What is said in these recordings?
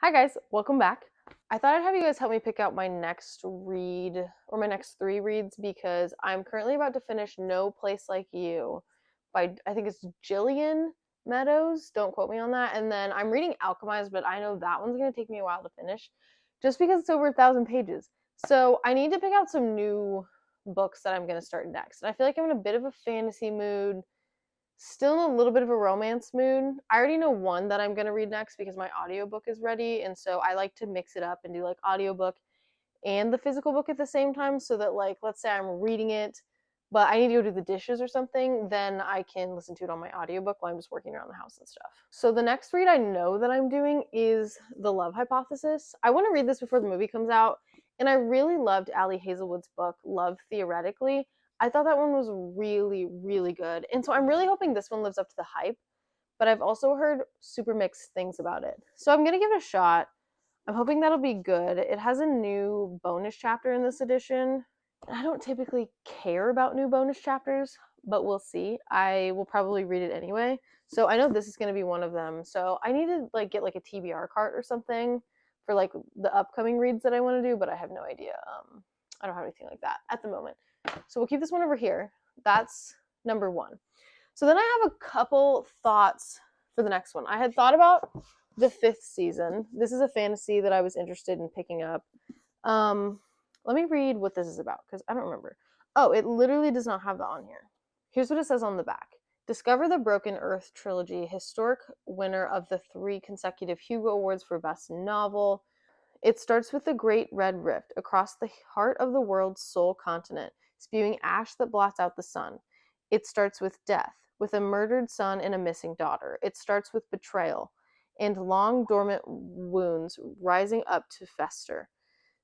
Hi guys, welcome back. I thought I'd have you guys help me pick out my next read or my next three reads because I'm currently about to finish No Place Like You by I think it's Jillian Meadows. Don't quote me on that. And then I'm reading Alchemized, but I know that one's gonna take me a while to finish just because it's over 1,000 pages. So I need to pick out some new books that I'm gonna start next. And I feel like I'm in a bit of a fantasy mood, still in a little bit of a romance mood. I already know one that I'm going to read next because my audiobook is ready, and so I like to mix it up and do like audiobook and the physical book at the same time so that like let's say I'm reading it but I need to go do the dishes or something, then I can listen to it on my audiobook while I'm just working around the house and stuff. So the next read I know that I'm doing is The Love Hypothesis. I want to read this before the movie comes out, and I really loved Ali Hazelwood's book, Love Theoretically. I thought that one was really, really good. And so I'm really hoping this one lives up to the hype, but I've also heard super mixed things about it. So I'm going to give it a shot. I'm hoping that'll be good. It has a new bonus chapter in this edition. I don't typically care about new bonus chapters, but we'll see. I will probably read it anyway. So I know this is going to be one of them. So I need to like get like a TBR cart or something for like the upcoming reads that I want to do, but I have no idea. I don't have anything like that at the moment. So we'll keep this one over here. That's number one. So then I have a couple thoughts for the next one. I had thought about the fifth season. This is a fantasy that I was interested in picking up. Let me read what this is about because I don't remember. Oh, it literally does not have that on here. Here's what it says on the back. Discover the Broken Earth trilogy, historic winner of the 3 consecutive Hugo Awards for Best Novel. It starts with the Great Red Rift across the heart of the world's sole continent, spewing ash that blots out the sun. It starts with death, with a murdered son and a missing daughter. It starts with betrayal and long dormant wounds rising up to fester.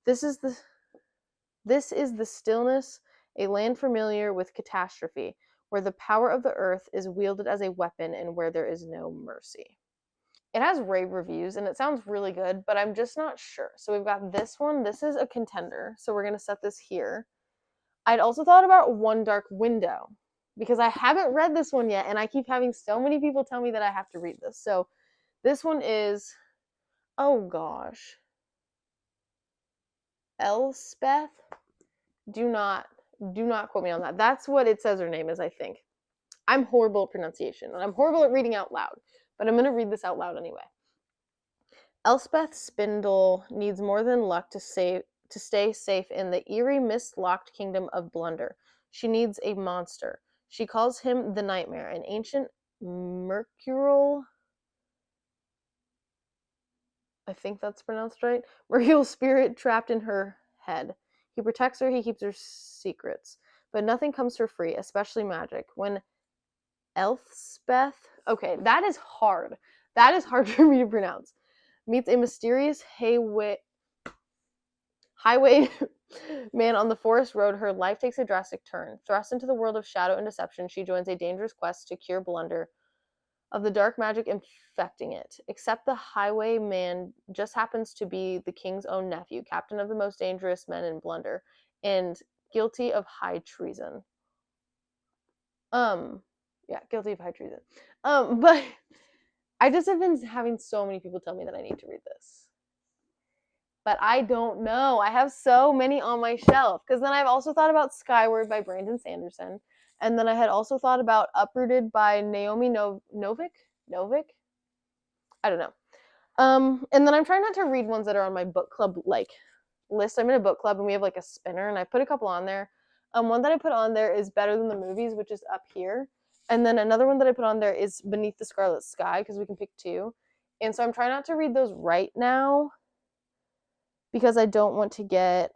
This is the stillness, a land familiar with catastrophe, where the power of the earth is wielded as a weapon and where there is no mercy. It has rave reviews and it sounds really good, but I'm just not sure. So we've got this one. This is a contender. So we're going to set this here. I'd also thought about One Dark Window because I haven't read this one yet and I keep having so many people tell me that I have to read this. So this one is, oh gosh, Elspeth. Do not quote me on that. That's what it says her name is, I think. I'm horrible at pronunciation and I'm horrible at reading out loud, but I'm going to read this out loud anyway. Elspeth Spindle needs more than luck to stay safe in the eerie mist-locked kingdom of Blunder. She needs a monster. She calls him the Nightmare, an ancient mercurial, I think that's pronounced right, mercurial spirit trapped in her head. He protects her, he keeps her secrets, but nothing comes for free, especially magic. When Elspeth, okay, that is hard. That is hard for me to pronounce. Meets a mysterious highway man on the forest road, her life takes a drastic turn. Thrust into the world of shadow and deception, she joins a dangerous quest to cure Blunder of the dark magic infecting it. Except the highwayman just happens to be the king's own nephew, captain of the most dangerous men in Blunder, and guilty of high treason. Yeah, guilty of high treason. But I just have been having so many people tell me that I need to read this. But I don't know. I have so many on my shelf. Because then I've also thought about Skyward by Brandon Sanderson. And then I had also thought about Uprooted by Naomi Novik? Novik? I don't know. And then I'm trying not to read ones that are on my book club like list. I'm in a book club and we have like a spinner and I put a couple on there. One that I put on there is Better Than the Movies, which is up here. And then another one that I put on there is Beneath the Scarlet Sky because we can pick 2. And so I'm trying not to read those right now because I don't want to get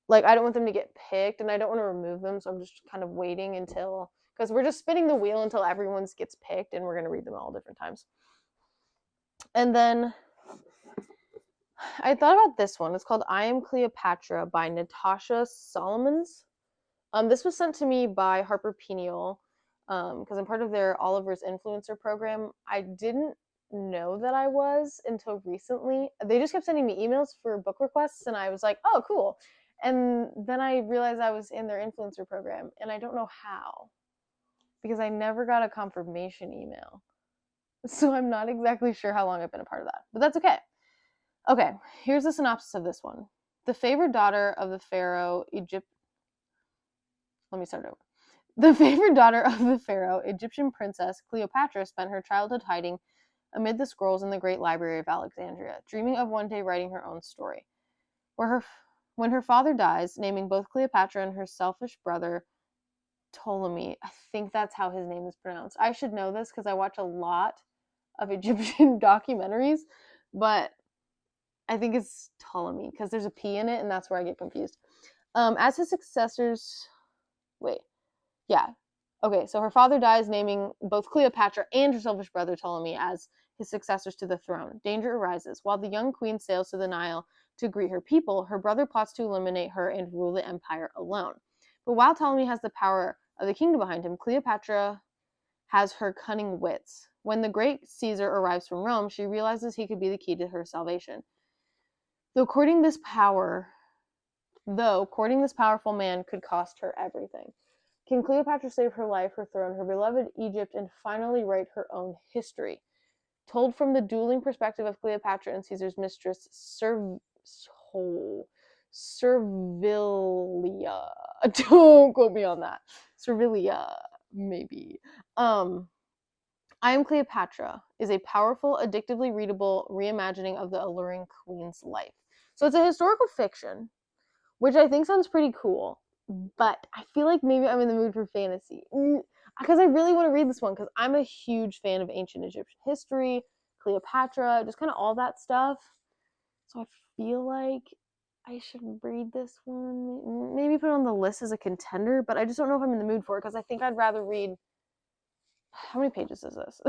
I don't want them to get picked and I don't want to remove them, so I'm just kind of waiting until, because we're just spinning the wheel until everyone's gets picked and we're going to read them all different times. And then I thought about this one. It's called I Am Cleopatra by Natasha Solomons. This was sent to me by Harper Peniel because I'm part of their Oliver's Influencer program. I didn't know that I was until recently. They just kept sending me emails for book requests and I was like, oh, cool. And then I realized I was in their influencer program and I don't know how because I never got a confirmation email. So I'm not exactly sure how long I've been a part of that, but that's okay. Okay, here's the synopsis of this one. The favored daughter of the pharaoh, Let me start over. The favored daughter of the pharaoh, Egyptian princess Cleopatra, spent her childhood hiding amid the scrolls in the great library of Alexandria, dreaming of one day writing her own story. When her father dies, naming both Cleopatra and her selfish brother Ptolemy, I think that's how his name is pronounced. I should know this because I watch a lot of Egyptian documentaries, but I think it's Ptolemy because there's a P in it, and that's where I get confused. As his successors, wait, yeah, okay. So her father dies, naming both Cleopatra and her selfish brother Ptolemy as his successors to the throne. Danger arises while the young queen sails to the Nile to greet her people. Her brother plots to eliminate her and rule the empire alone. But while Ptolemy has the power of the kingdom behind him, Cleopatra has her cunning wits. When the great Caesar arrives from Rome, she realizes he could be the key to her salvation. Though courting this powerful man could cost her everything. Can Cleopatra save her life, her throne, her beloved Egypt, and finally write her own history? Told from the dueling perspective of Cleopatra and Caesar's mistress, Servilia. Don't quote me on that. Servilia, maybe. I Am Cleopatra is a powerful, addictively readable reimagining of the alluring queen's life. So it's a historical fiction, which I think sounds pretty cool, but I feel like maybe I'm in the mood for fantasy. Because I really want to read this one because I'm a huge fan of ancient Egyptian history, Cleopatra, just kind of all that stuff. So I feel like I should read this one. Maybe put it on the list as a contender, but I just don't know if I'm in the mood for it because I think I'd rather read. How many pages is this?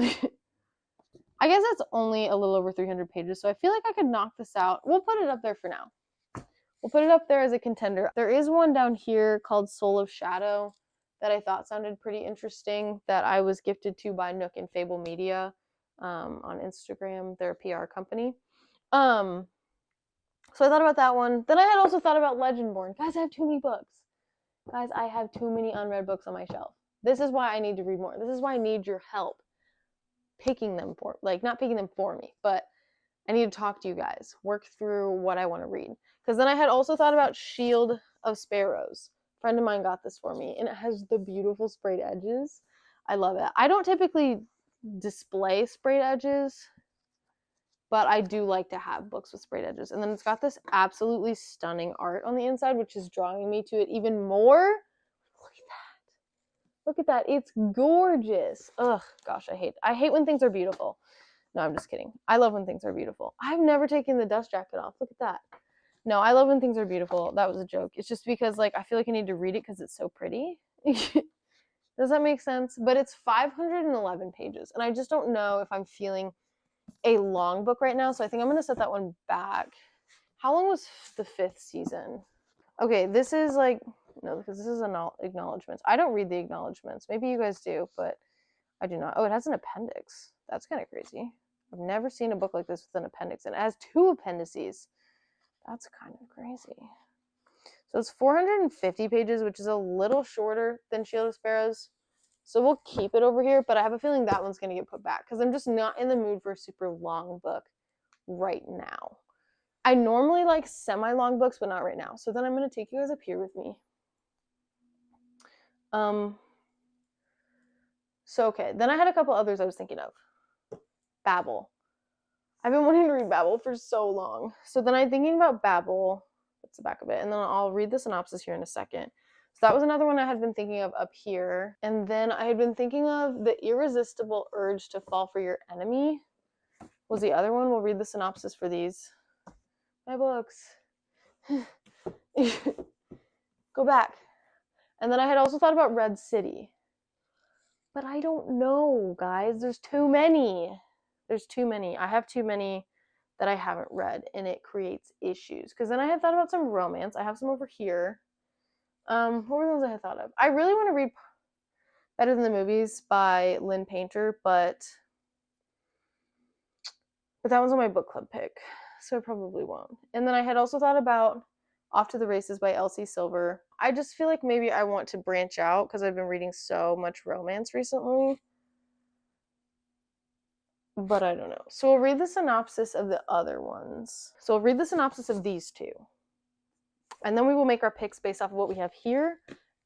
I guess that's only a little over 300 pages, so I feel like I could knock this out. We'll put it up there for now. We'll put it up there as a contender. There is one down here called Soul of Shadow that I thought sounded pretty interesting that I was gifted to by Nook and Fable Media on Instagram. They're a PR company. So I thought about that one. Then I had also thought about Legendborn. Guys, I have too many books. Guys, I have too many unread books on my shelf. This is why I need to read more. This is why I need your help picking them for, not picking them for me, but I need to talk to you guys, work through what I want to read. Because then I had also thought about Shield of Sparrows. A friend of mine got this for me, and it has the beautiful sprayed edges. I love it. I don't typically display sprayed edges, but I do like to have books with sprayed edges. And then it's got this absolutely stunning art on the inside, which is drawing me to it even more. Look at that. Look at that. It's gorgeous. Ugh, gosh, I hate when things are beautiful. No, I'm just kidding. I love when things are beautiful. I've never taken the dust jacket off. Look at that. No, I love when things are beautiful. That was a joke. It's just because, I feel like I need to read it because it's so pretty. Does that make sense? But it's 511 pages, and I just don't know if I'm feeling a long book right now, so I think I'm going to set that one back. How long was the 5th season? Okay, this is no, because this is acknowledgements. I don't read the acknowledgements. Maybe you guys do, but I do not. Oh, it has an appendix. That's kind of crazy. I've never seen a book like this with an appendix, and it has 2 appendices. That's kind of crazy. So it's 450 pages, which is a little shorter than Shield of Sparrows. So we'll keep it over here, but I have a feeling that one's going to get put back because I'm just not in the mood for a super long book right now. I normally like semi-long books, but not right now. So then I'm going to take you guys up here with me. So, okay, then I had a couple others I was thinking of. Babel. I've been wanting to read Babel for so long. So then I'm thinking about Babel. That's the back of it. And then I'll read the synopsis here in a second. So that was another one I had been thinking of up here. And then I had been thinking of The Irresistible Urge to Fall for Your Enemy was the other one. We'll read the synopsis for these. My books. Go back. And then I had also thought about Red City. But I don't know, guys. There's too many. There's too many. I have too many that I haven't read, and it creates issues. Because then I had thought about some romance. I have some over here. What were those I had thought of? I really want to read Better Than the Movies by Lynn Painter, but that one's on my book club pick, so I probably won't. And then I had also thought about Off to the Races by Elsie Silver. I just feel like maybe I want to branch out because I've been reading so much romance recently. but I don't know. So we'll read the synopsis of the other ones. So we'll read the synopsis of these two. And then we will make our picks based off of what we have here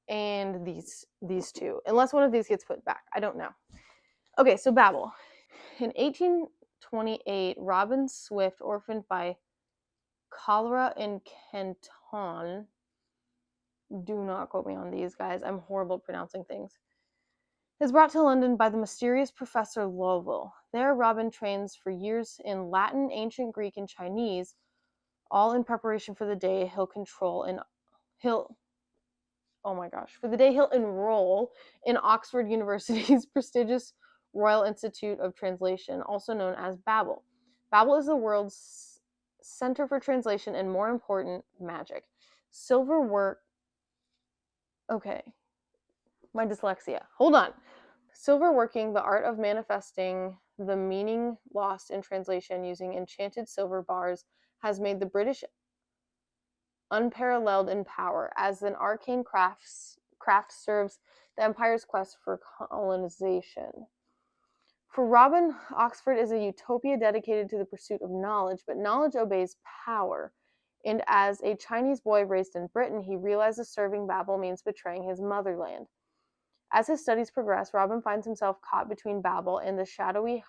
and these two. Unless one of these gets put back. I don't know. Okay, so Babel. In 1828, Robin Swift, orphaned by cholera in Canton. Do not quote me on these, guys. I'm horrible at pronouncing things. Is brought to London by the mysterious Professor Lovell. There, Robin trains for years in Latin, ancient Greek, and Chinese, all in preparation for the day he'll enroll in Oxford University's prestigious Royal Institute of Translation, also known as Babel. Babel is the world's center for translation and, more important, magic. My dyslexia. Hold on. Silverworking, the art of manifesting the meaning lost in translation using enchanted silver bars, has made the British unparalleled in power, as an arcane craft serves the empire's quest for colonization. For Robin, Oxford is a utopia dedicated to the pursuit of knowledge, but knowledge obeys power. And as a Chinese boy raised in Britain, he realizes serving Babel means betraying his motherland. As his studies progress, Robin finds himself caught between Babel and the shadowy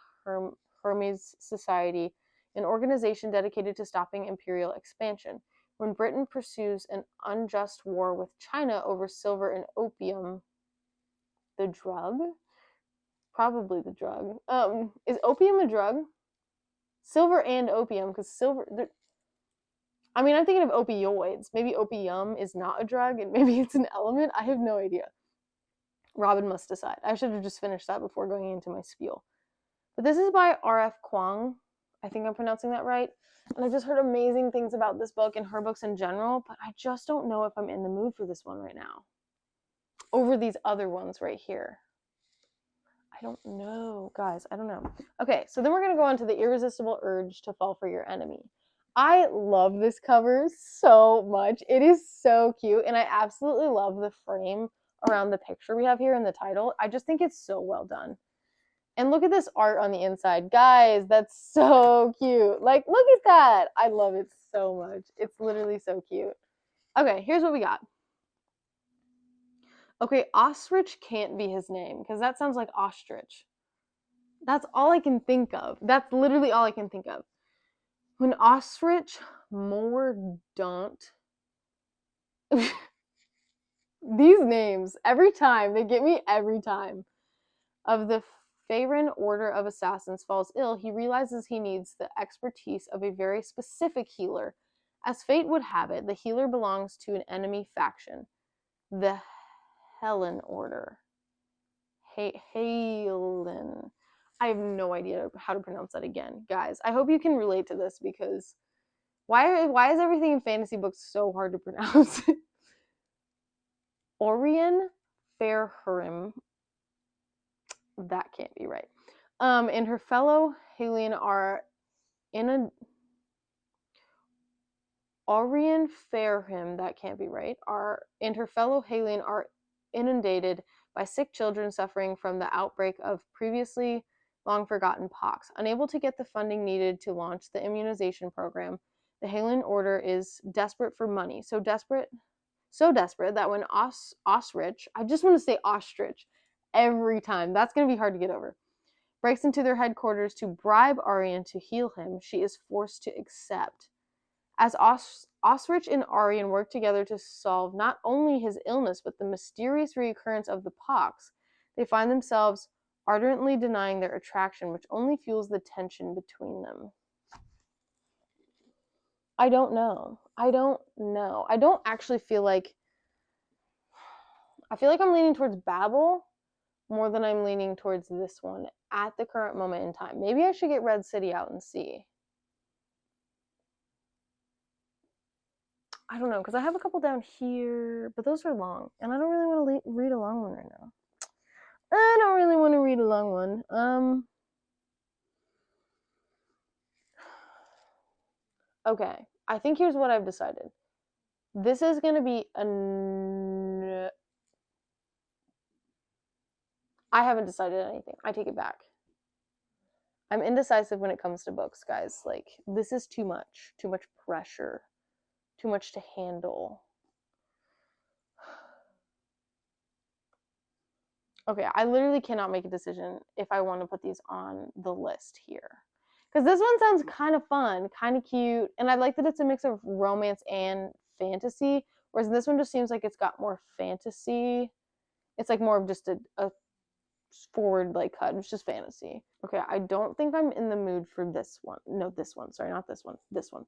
Hermes Society, an organization dedicated to stopping imperial expansion. When Britain pursues an unjust war with China over silver and opium, the drug? Probably the drug. Is opium a drug? Silver and opium, because silver... I'm thinking of opioids. Maybe opium is not a drug, and maybe it's an element. I have no idea. Robin must decide. I should have just finished that before going into my spiel. But this is by R.F. Kuang. I think I'm pronouncing that right. And I've just heard amazing things about this book and her books in general, but I just don't know if I'm in the mood for this one right now. Over these other ones right here. I don't know, guys. I don't know. Okay, so then we're going to go on to The Irresistible Urge to Fall for Your Enemy. I love this cover so much. It is so cute, and I absolutely love the frame around the picture we have here in the title. I just think it's so well done. And look at this art on the inside. Guys, that's so cute. Like, look at that. I love it so much. It's literally so cute. Okay, here's what we got. Okay, ostrich can't be his name, because that sounds like ostrich. That's all I can think of. That's literally all I can think of. When ostrich mordaunt. These names, every time, they get me every time. Of the Farron Order of Assassins falls ill, he realizes he needs the expertise of a very specific healer. As fate would have it, the healer belongs to an enemy faction, the Helen Order. Helen. I have no idea how to pronounce that again. Guys, I hope you can relate to this, because why is everything in fantasy books so hard to pronounce? Orion Fairhurim. That can't be right. And her fellow Helene are Orion Fairhim, that can't be right, and her fellow Helene are inundated by sick children suffering from the outbreak of previously long-forgotten pox. Unable to get the funding needed to launch the immunization program, the Helene Order is desperate for money. So desperate that when Ostrich, I just want to say ostrich every time, that's going to be hard to get over, breaks into their headquarters to bribe Arian to heal him, she is forced to accept. As Ostrich and Arian work together to solve not only his illness, but the mysterious reoccurrence of the pox, they find themselves ardently denying their attraction, which only fuels the tension between them. I don't know. I don't actually feel like... I feel like I'm leaning towards Babel more than I'm leaning towards this one at the current moment in time. Maybe I should get Red City out and see. I don't know, because I have a couple down here, but those are long, and I don't really want to read a long one right now. I don't really want to read a long one. Okay, I think here's what I've decided. This is going to be I haven't decided anything. I take it back. I'm indecisive when it comes to books, guys. Like, this is too much pressure, too much to handle. Okay, I literally cannot make a decision if I want to put these on the list here. Because this one sounds kind of fun, kind of cute, and I like that it's a mix of romance and fantasy, whereas this one just seems like it's got more fantasy. It's like more of just a forward like cut. It's just fantasy. Okay, I don't think I'm in the mood for this one. No, this one. Sorry, not this one. This one.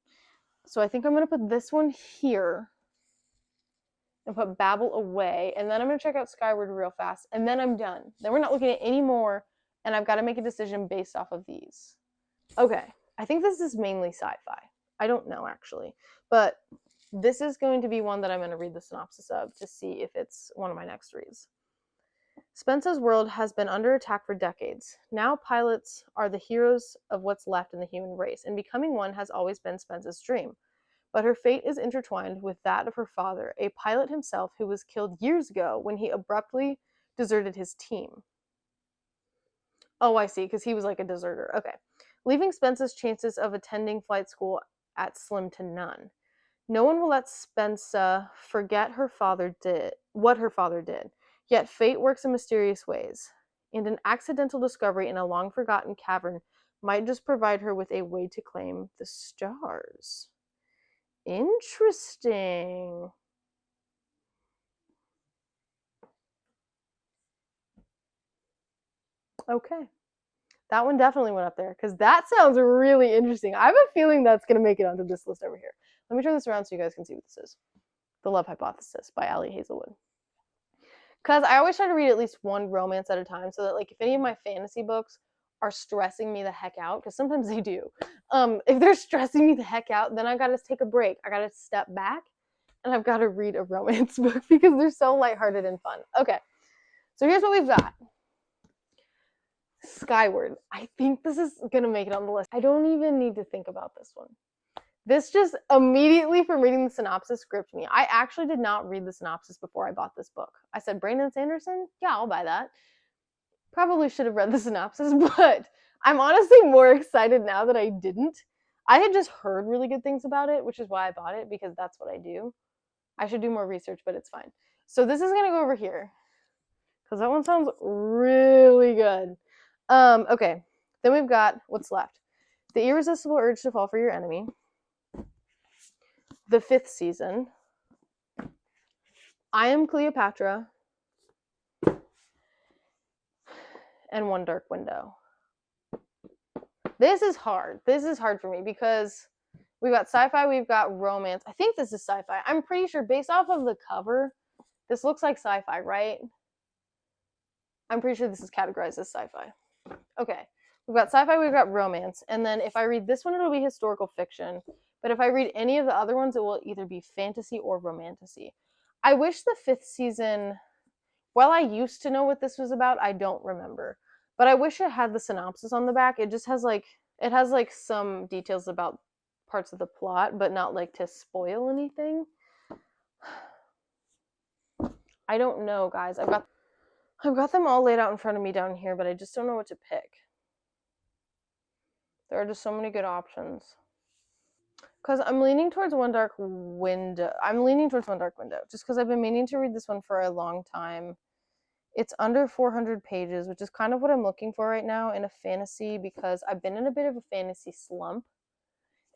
So I think I'm going to put this one here and put Babel away, and then I'm going to check out Skyward real fast, and then I'm done. Then we're not looking at any more, and I've got to make a decision based off of these. Okay, I think this is mainly sci-fi. I don't know, actually, but this is going to be one that I'm going to read the synopsis of to see if it's one of my next reads. Spence's world has been under attack for decades. Now pilots are the heroes of what's left in the human race, and becoming one has always been Spence's dream. But her fate is intertwined with that of her father, a pilot himself who was killed years ago when he abruptly deserted his team. Oh, I see, because he was like a deserter. Okay. Leaving Spence's chances of attending flight school at slim to none. No one will let Spensa forget what her father did. Yet fate works in mysterious ways, and an accidental discovery in a long-forgotten cavern might just provide her with a way to claim the stars. Interesting. Okay. That one definitely went up there because that sounds really interesting. I have a feeling that's going to make it onto this list over here. Let me turn this around so you guys can see what this is. The Love Hypothesis by Ali Hazelwood. Because I always try to read at least one romance at a time so that, like, if any of my fantasy books are stressing me the heck out, because sometimes they do, if they're stressing me the heck out, then I got to take a break. I got to step back and I've got to read a romance book because they're so lighthearted and fun. Okay, so here's what we've got. Skyward. I think this is going to make it on the list. I don't even need to think about this one. This just immediately from reading the synopsis gripped me. I actually did not read the synopsis before I bought this book. I said, Brandon Sanderson? Yeah, I'll buy that. Probably should have read the synopsis, but I'm honestly more excited now that I didn't. I had just heard really good things about it, which is why I bought it, because that's what I do. I should do more research, but it's fine. So this is going to go over here, because that one sounds really good. Okay, then we've got what's left. The Irresistible Urge to Fall for Your Enemy. The 5th season. I Am Cleopatra. And One Dark Window. This is hard. This is hard for me because we've got sci-fi, we've got romance. I think this is sci-fi. I'm pretty sure based off of the cover, this looks like sci-fi, right? I'm pretty sure this is categorized as sci-fi. Okay. We've got sci-fi, we've got romance. And then if I read this one, it'll be historical fiction. But if I read any of the other ones, it will either be fantasy or romantasy. I wish the 5th season, while I used to know what this was about, I don't remember. But I wish it had the synopsis on the back. It just has like, it has like some details about parts of the plot, but not like to spoil anything. I don't know, guys. I've got them all laid out in front of me down here, but I just don't know what to pick. There are just so many good options. Because I'm leaning towards One Dark Window. Just because I've been meaning to read this one for a long time. It's under 400 pages, which is kind of what I'm looking for right now in a fantasy, because I've been in a bit of a fantasy slump.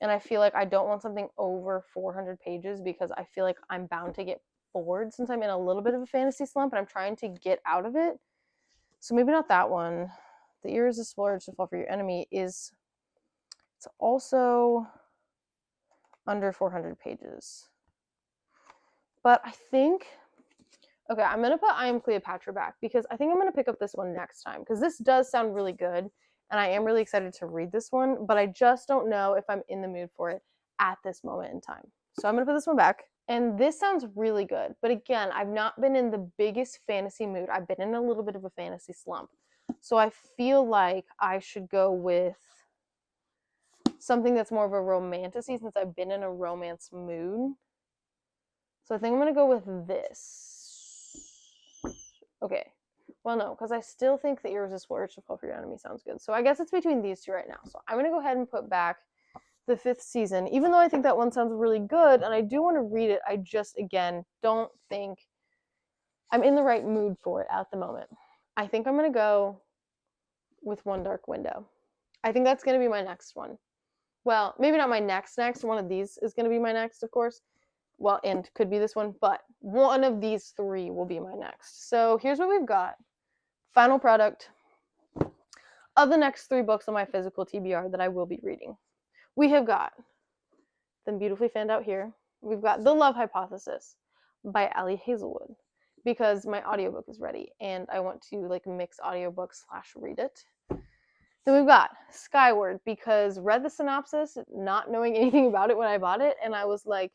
And I feel like I don't want something over 400 pages because I feel like I'm bound to get bored since I'm in a little bit of a fantasy slump and I'm trying to get out of it. So maybe not that one. The Irresistible Urge to Fall for Your Enemy it's also under 400 pages. But I think, okay, I'm going to put I Am Cleopatra back because I think I'm going to pick up this one next time because this does sound really good and I am really excited to read this one, but I just don't know if I'm in the mood for it at this moment in time. So I'm going to put this one back. And this sounds really good, but again, I've not been in the biggest fantasy mood. I've been in a little bit of a fantasy slump. So I feel like I should go with something that's more of a romantasy since I've been in a romance mood. So I think I'm going to go with this. Okay. Well, no, because I still think The Irresistible Urge to Fall for Your Enemy sounds good. So I guess it's between these two right now. So I'm going to go ahead and put back the 5th season, even though I think that one sounds really good and I do want to read it. I just, again, don't think I'm in the right mood for it at the moment. I think I'm going to go with One Dark Window. I think that's going to be my next one. Well, maybe not my next. One of these is going to be my next, of course. Well, and could be this one, but one of these 3 will be my next. So here's what we've got. Final product of the next 3 books on my physical TBR that I will be reading. We have got them beautifully fanned out here. We've got The Love Hypothesis by Ali Hazelwood, because my audiobook is ready and I want to like mix audiobook / read it. Then we've got Skyward, because read the synopsis, not knowing anything about it when I bought it, and I was like,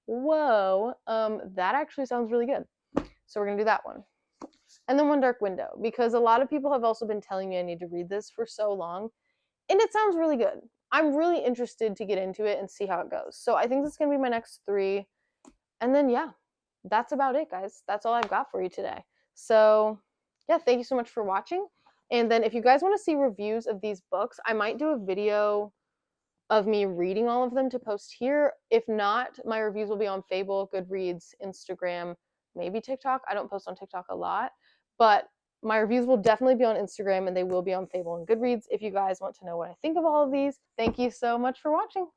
whoa, that actually sounds really good. So we're gonna do that one. And then One Dark Window, because a lot of people have also been telling me I need to read this for so long, and it sounds really good. I'm really interested to get into it and see how it goes. So I think this is gonna be my next 3. And then yeah, that's about it, guys. That's all I've got for you today. So yeah, thank you so much for watching. And then if you guys want to see reviews of these books, I might do a video of me reading all of them to post here. If not, my reviews will be on Fable, Goodreads, Instagram, maybe TikTok. I don't post on TikTok a lot, but my reviews will definitely be on Instagram and they will be on Fable and Goodreads if you guys want to know what I think of all of these. Thank you so much for watching.